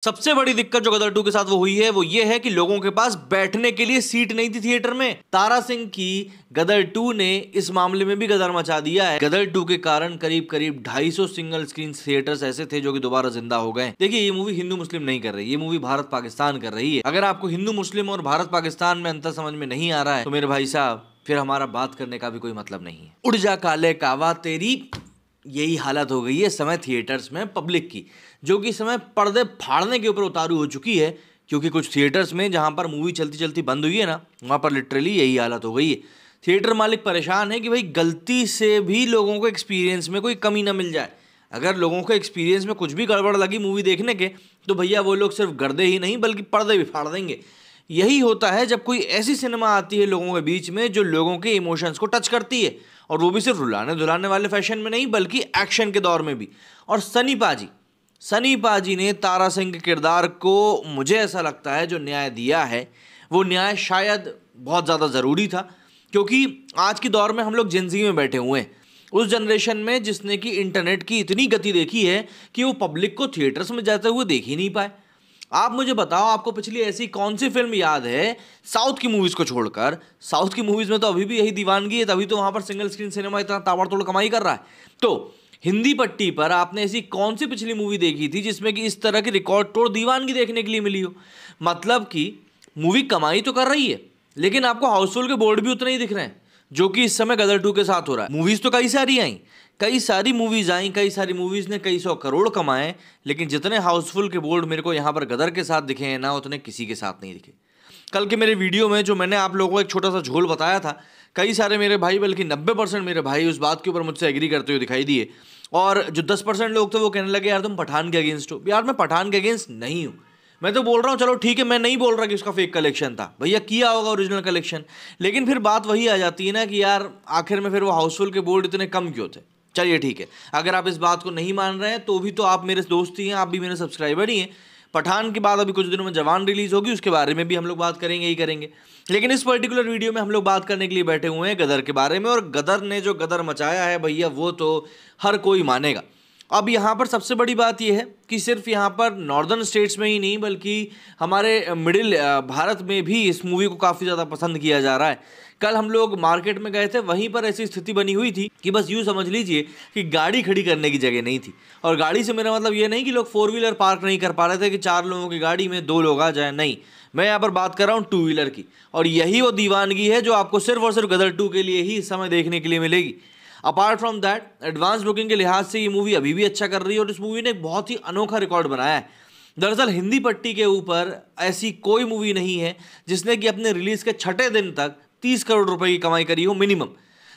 सबसे बड़ी दिक्कत जो गदर 2 के साथ वो हुई है वो ये है कि लोगों के पास बैठने के लिए सीट नहीं थी थिएटर में। तारा सिंह की गदर 2 ने इस मामले में भी गदर मचा दिया है। गदर 2 के कारण करीब करीब 250 सिंगल स्क्रीन थिएटर्स ऐसे थे जो कि दोबारा जिंदा हो गए। देखिए, ये मूवी हिंदू मुस्लिम नहीं कर रही, ये मूवी भारत पाकिस्तान कर रही है। अगर आपको हिंदू मुस्लिम और भारत पाकिस्तान में अंतर समझ में नहीं आ रहा है तो मेरे भाई साहब फिर हमारा बात करने का भी कोई मतलब नहीं है। उड़ जा काले कावा तेरी, यही हालत हो गई है समय थिएटर्स में पब्लिक की, जो कि समय पर्दे फाड़ने के ऊपर उतारू हो चुकी है। क्योंकि कुछ थिएटर्स में जहां पर मूवी चलती चलती बंद हुई है ना, वहां पर लिटरली यही हालत हो गई है। थिएटर मालिक परेशान है कि भाई गलती से भी लोगों को एक्सपीरियंस में कोई कमी ना मिल जाए। अगर लोगों को एक्सपीरियंस में कुछ भी गड़बड़ लगी मूवी देखने के तो भैया वो लोग सिर्फ गर्दे ही नहीं बल्कि पर्दे भी फाड़ देंगे। यही होता है जब कोई ऐसी सिनेमा आती है लोगों के बीच में जो लोगों के इमोशंस को टच करती है, और वो भी सिर्फ रुलाने धुलाने वाले फैशन में नहीं बल्कि एक्शन के दौर में भी। और सनी पाजी ने तारा सिंह के किरदार को, मुझे ऐसा लगता है, जो न्याय दिया है वो न्याय शायद बहुत ज़्यादा ज़रूरी था। क्योंकि आज के दौर में हम लोग जिंदगी में बैठे हुए हैं, उस जनरेशन में जिसने कि इंटरनेट की इतनी गति देखी है कि वो पब्लिक को थिएटर्स में जाते हुए देख ही नहीं पाए। आप मुझे बताओ, आपको पिछली ऐसी कौन सी फिल्म याद है साउथ की मूवीज को छोड़कर? साउथ की मूवीज में तो अभी भी यही दीवानगी है, तभी तो वहां पर सिंगल स्क्रीन सिनेमा इतना ताबड़तोड़ कमाई कर रहा है। तो हिंदी पट्टी पर आपने ऐसी कौन सी पिछली मूवी देखी थी जिसमें कि इस तरह की रिकॉर्ड तोड़ दीवानगी देखने के लिए मिली हो? मतलब कि मूवी कमाई तो कर रही है लेकिन आपको हाउसफुल के बोर्ड भी उतने ही दिख रहे हैं, जो कि इस समय गदर 2 के साथ हो रहा है। मूवीज तो कई सारी आई, कई सारी मूवीज आई, कई सारी मूवीज ने कई सौ करोड़ कमाए, लेकिन जितने हाउसफुल के बोर्ड मेरे को यहाँ पर गदर के साथ दिखे हैं ना, उतने किसी के साथ नहीं दिखे। कल के मेरे वीडियो में जो मैंने आप लोगों को एक छोटा सा झोल बताया था, कई सारे मेरे भाई, बल्कि 90% मेरे भाई उस बात के ऊपर मुझसे एग्री करते हुए दिखाई दिए। और जो 10% लोग थे वो कहने लगे यार तुम पठान के अगेंस्ट हो। यार मैं पठान के अगेंस्ट नहीं हूँ, मैं तो बोल रहा हूँ चलो ठीक है, मैं नहीं बोल रहा कि उसका फेक कलेक्शन था, भैया किया होगा ओरिजिनल कलेक्शन। लेकिन फिर बात वही आ जाती है ना कि यार आखिर में फिर वो हाउसफुल के बोर्ड इतने कम क्यों थे? चलिए ठीक है, अगर आप इस बात को नहीं मान रहे हैं तो भी तो आप मेरे दोस्त ही हैं, आप भी मेरे सब्सक्राइबर ही हैं। पठान के बाद अभी कुछ दिनों में जवान रिलीज होगी, उसके बारे में भी हम लोग बात करेंगे ही करेंगे। लेकिन इस पर्टिकुलर वीडियो में हम लोग बात करने के लिए बैठे हुए हैं गदर के बारे में, और गदर ने जो गदर मचाया है भैया वो तो हर कोई मानेगा। अब यहाँ पर सबसे बड़ी बात यह है कि सिर्फ यहाँ पर नॉर्दर्न स्टेट्स में ही नहीं बल्कि हमारे मिडिल भारत में भी इस मूवी को काफ़ी ज़्यादा पसंद किया जा रहा है। कल हम लोग मार्केट में गए थे, वहीं पर ऐसी स्थिति बनी हुई थी कि बस यूँ समझ लीजिए कि गाड़ी खड़ी करने की जगह नहीं थी। और गाड़ी से मेरा मतलब ये नहीं कि लोग 4 व्हीलर पार्क नहीं कर पा रहे थे कि 4 लोगों की गाड़ी में 2 लोग आ जाए, नहीं, मैं यहाँ पर बात कर रहा हूँ 2 व्हीलर की। और यही वो दीवानगी है जो आपको सिर्फ और सिर्फ गदर 2 के लिए ही इस समय देखने के लिए मिलेगी। Apart from that, advance booking के लिहाज से ये मूवी अभी भी अच्छा कर रही है और इस मूवी ने एक बहुत ही अनोखा रिकॉर्ड बनाया है। दरअसल हिंदी पट्टी के ऊपर ऐसी कोई मूवी नहीं है जिसने कि अपने रिलीज के 6ठे दिन तक 30 करोड़ रुपए की कमाई करी हो मिनिमम।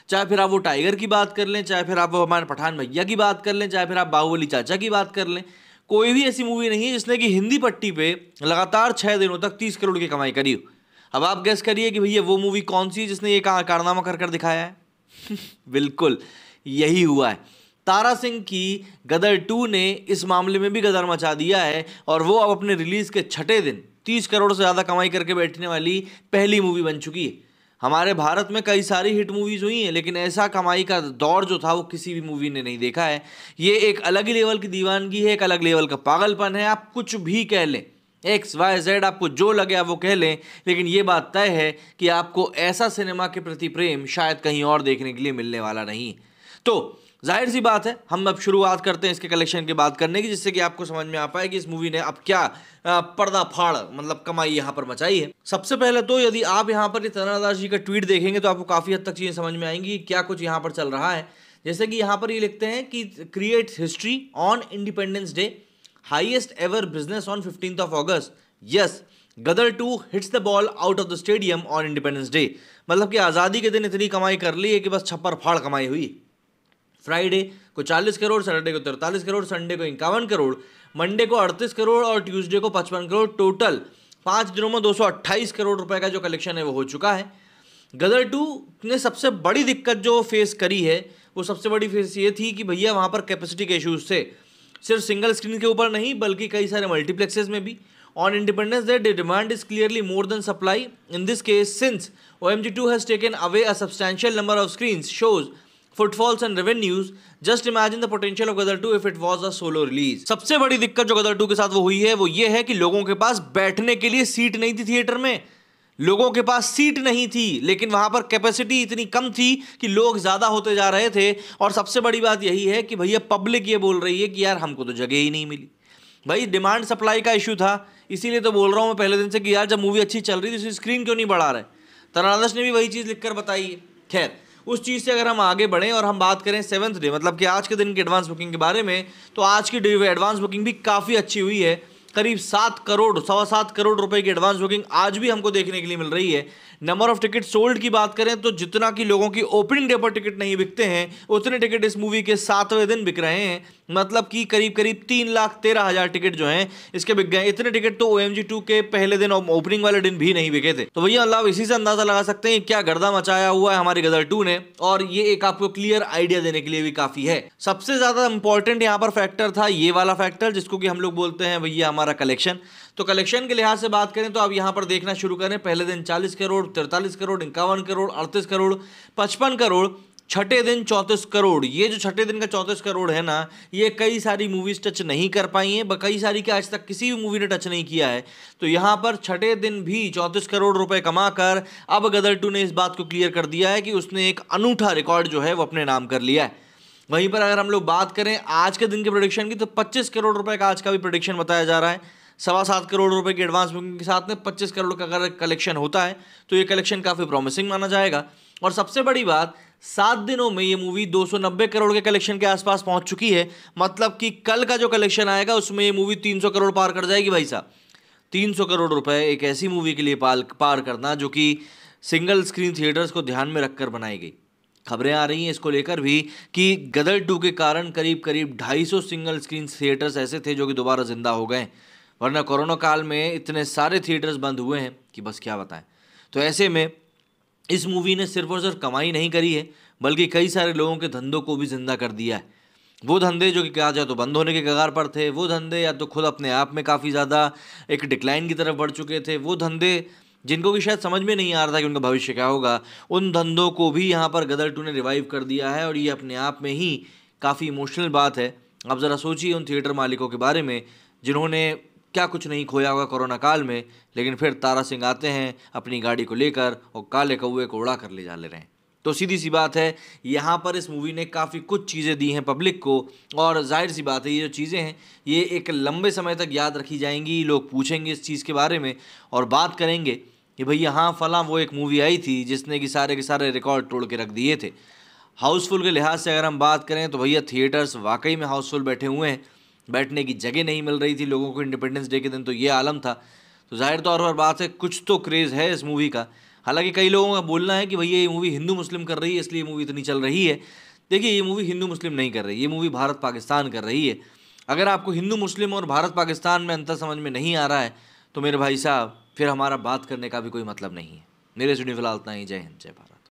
चाहे फिर आप वो टाइगर की बात कर लें, चाहे फिर आप वो हमारे पठान भैया की बात कर लें, चाहे फिर आप बाहुबली चाचा की बात कर लें, कोई भी ऐसी मूवी नहीं है जिसने कि हिंदी पट्टी पे लगातार 6 दिनों तक 30 करोड़ की कमाई करी हो। अब आप गेस करिए कि भैया वो मूवी कौन सी जिसने ये कारनामा कर दिखाया है? बिल्कुल यही हुआ है। तारा सिंह की गदर 2 ने इस मामले में भी गदर मचा दिया है और वो अब अपने रिलीज के 6ठे दिन 30 करोड़ से ज़्यादा कमाई करके बैठने वाली पहली मूवी बन चुकी है। हमारे भारत में कई सारी हिट मूवीज़ हुई हैं लेकिन ऐसा कमाई का दौर जो था वो किसी भी मूवी ने नहीं देखा है। ये एक अलग ही लेवल की दीवानगी है, एक अलग लेवल का पागलपन है। आप कुछ भी कह लें, XYZ, आपको जो लगे आप वो कह लें, लेकिन ये बात तय है कि आपको ऐसा सिनेमा के प्रति प्रेम शायद कहीं और देखने के लिए मिलने वाला नहीं। तो जाहिर सी बात है, हम अब शुरुआत करते हैं इसके कलेक्शन की बात करने की, जिससे कि आपको समझ में आ पाए कि इस मूवी ने अब क्या पर्दाफाड़ मतलब कमाई यहाँ पर मचाई है। सबसे पहले तो यदि आप यहाँ पर तनादास जी का ट्वीट देखेंगे तो आपको काफ़ी हद तक चीज़ें समझ में आएंगी क्या कुछ यहाँ पर चल रहा है। जैसे कि यहाँ पर ये लिखते हैं कि create history on Independence Day, highest ever business on 15th of August, yes Gadar 2 hits the ball out of the stadium on Independence Day. मतलब कि आज़ादी के दिन इतनी कमाई कर ली है कि बस छप्पर फाड़ कमाई हुई। फ्राइडे को 40 करोड़, सैटरडे को 43 करोड़, संडे को 51 करोड़, मंडे को 38 करोड़ और ट्यूसडे को 55 करोड़। टोटल 5 दिनों में 228 करोड़ रुपए का जो कलेक्शन है वो हो चुका है। गदर 2 ने सबसे बड़ी दिक्कत जो फेस करी है वो सबसे बड़ी फेस ये थी कि भैया वहाँ पर कैपेसिटी के इशूज़ थे, सिर्फ सिंगल स्क्रीन के ऊपर नहीं बल्कि कई सारे मल्टीप्लेक्सेस में भी। On Independence Day the demand is clearly more than supply in this case since OMG 2 has taken away a substantial number of screens shows footfalls and revenues, just imagine the potential of Gadar 2 if it was a solo release. सबसे बड़ी दिक्कत जो गदर 2 के साथ वो हुई है वो ये है कि लोगों के पास बैठने के लिए सीट नहीं थी थिएटर में। लोगों के पास सीट नहीं थी, लेकिन वहां पर कैपेसिटी इतनी कम थी कि लोग ज्यादा होते जा रहे थे। और सबसे बड़ी बात यही है कि भैया पब्लिक ये बोल रही है कि यार हमको तो जगह ही नहीं मिली। भाई डिमांड सप्लाई का इशू था, इसीलिए तो बोल रहा हूं मैं पहले दिन से कि यार जब मूवी अच्छी चल रही थी तो स्क्रीन क्यों नहीं बढ़ा रहे। तरानश ने भी वही चीज लिखकर बताई है। खैर, उस चीज से अगर हम आगे बढ़ें और हम बात करें 7th डे मतलब कि आज के दिन की एडवांस बुकिंग के बारे में, तो आज की एडवांस बुकिंग भी काफी अच्छी हुई है। करीब 7 करोड़, 7.25 करोड़ रुपए की एडवांस बुकिंग आज भी हमको देखने के लिए मिल रही है। नंबर ऑफ टिकट सोल्ड की बात करें तो जितना कि लोगों की ओपनिंग डे पर टिकट नहीं बिकते हैं, उतने टिकट इस मूवी के 7वें दिन बिक रहे हैं। मतलब कि करीब 3,13,000 टिकट जो हैं इसके बिक गए। इतने टिकट तो OMG 2 के पहले दिन और ओपनिंग वाले दिन भी नहीं बिके थे। तो भैया मतलब इसी से अंदाजा लगा सकते हैं क्या गर्दा मचाया हुआ है हमारी गदर 2 ने, और ये एक आपको क्लियर आइडिया देने के लिए भी काफी है। सबसे ज्यादा इंपॉर्टेंट यहाँ पर फैक्टर था ये वाला फैक्टर, जिसको कि हम लोग बोलते हैं भैया हमारा कलेक्शन। तो कलेक्शन के लिहाज से बात करें तो आप यहां पर देखना शुरू करें, पहले दिन 40 करोड़, 43 करोड़, 51 करोड़, 38 करोड़, 55 करोड़, छठे दिन 34 करोड़। ये जो छठे दिन का 34 करोड़ है ना, ये कई सारी मूवीज टच नहीं कर पाई हैं, कई सारी के आज तक किसी भी मूवी ने टच नहीं किया है। तो यहां पर छठे दिन भी 34 करोड़ रुपए कमाकर अब गदर 2 ने इस बात को क्लियर कर दिया है कि उसने एक अनूठा रिकॉर्ड जो है वो अपने नाम कर लिया है। वहीं पर अगर हम लोग बात करें आज के दिन के प्रोडिक्शन की, तो 25 करोड़ रुपए का आज का भी प्रोडिक्शन बताया जा रहा है। 7.25 करोड़ रुपए की एडवांस बुकिंग के साथ में 25 करोड़ का अगर कलेक्शन होता है तो ये कलेक्शन काफी प्रॉमिसिंग माना जाएगा। और सबसे बड़ी बात, 7 दिनों में ये मूवी 290 करोड़ के कलेक्शन के आसपास पहुंच चुकी है। मतलब कि कल का जो कलेक्शन आएगा उसमें ये मूवी 300 करोड़ पार कर जाएगी। भाई साहब, 300 करोड़ रुपए एक ऐसी मूवी के लिए पार करना जो कि सिंगल स्क्रीन थिएटर्स को ध्यान में रखकर बनाई गई। खबरें आ रही हैं इसको लेकर भी कि गदर 2 के कारण करीब 250 सिंगल स्क्रीन थिएटर्स ऐसे थे जो कि दोबारा जिंदा हो गए, वरना कोरोना काल में इतने सारे थिएटर्स बंद हुए हैं कि बस क्या बताएं। तो ऐसे में इस मूवी ने सिर्फ और सिर्फ कमाई नहीं करी है, बल्कि कई सारे लोगों के धंधों को भी जिंदा कर दिया है। वो धंधे जो कि कहा जाए तो बंद होने के कगार पर थे, वो धंधे या तो खुद अपने आप में काफ़ी ज़्यादा एक डिक्लाइन की तरफ बढ़ चुके थे, वो धंधे जिनको कि शायद समझ में नहीं आ रहा था कि उनका भविष्य क्या होगा, उन धंधों को भी यहाँ पर गदर 2 ने रिवाइव कर दिया है। और ये अपने आप में ही काफ़ी इमोशनल बात है। आप ज़रा सोचिए उन थिएटर मालिकों के बारे में जिन्होंने क्या कुछ नहीं खोया होगा कोरोना काल में, लेकिन फिर तारा सिंह आते हैं अपनी गाड़ी को लेकर और काले कौवे को उड़ा कर ले जा ले रहे हैं। तो सीधी सी बात है, यहाँ पर इस मूवी ने काफ़ी कुछ चीज़ें दी हैं पब्लिक को, और जाहिर सी बात है ये जो चीज़ें हैं ये एक लंबे समय तक याद रखी जाएंगी। लोग पूछेंगे इस चीज़ के बारे में और बात करेंगे कि भैया हाँ फलां वो एक मूवी आई थी जिसने कि सारे के सारे रिकॉर्ड तोड़ के रख दिए थे। हाउसफुल के लिहाज से अगर हम बात करें तो भैया थिएटर्स वाकई में हाउसफुल बैठे हुए हैं, बैठने की जगह नहीं मिल रही थी लोगों को। इंडिपेंडेंस डे के दिन तो ये आलम था। तो जाहिर तौर पर बात है कुछ तो क्रेज़ है इस मूवी का। हालांकि कई लोगों का बोलना है कि भैया ये मूवी हिंदू मुस्लिम कर रही है इसलिए मूवी इतनी चल रही है। देखिए ये मूवी हिंदू मुस्लिम नहीं कर रही, ये मूवी भारत पाकिस्तान कर रही है। अगर आपको हिंदू मुस्लिम और भारत पाकिस्तान में अंतर समझ में नहीं आ रहा है तो मेरे भाई साहब फिर हमारा बात करने का भी कोई मतलब नहीं है। मेरे स्टूडियो फिलहाल इतना ही। जय हिंद, जय भारत।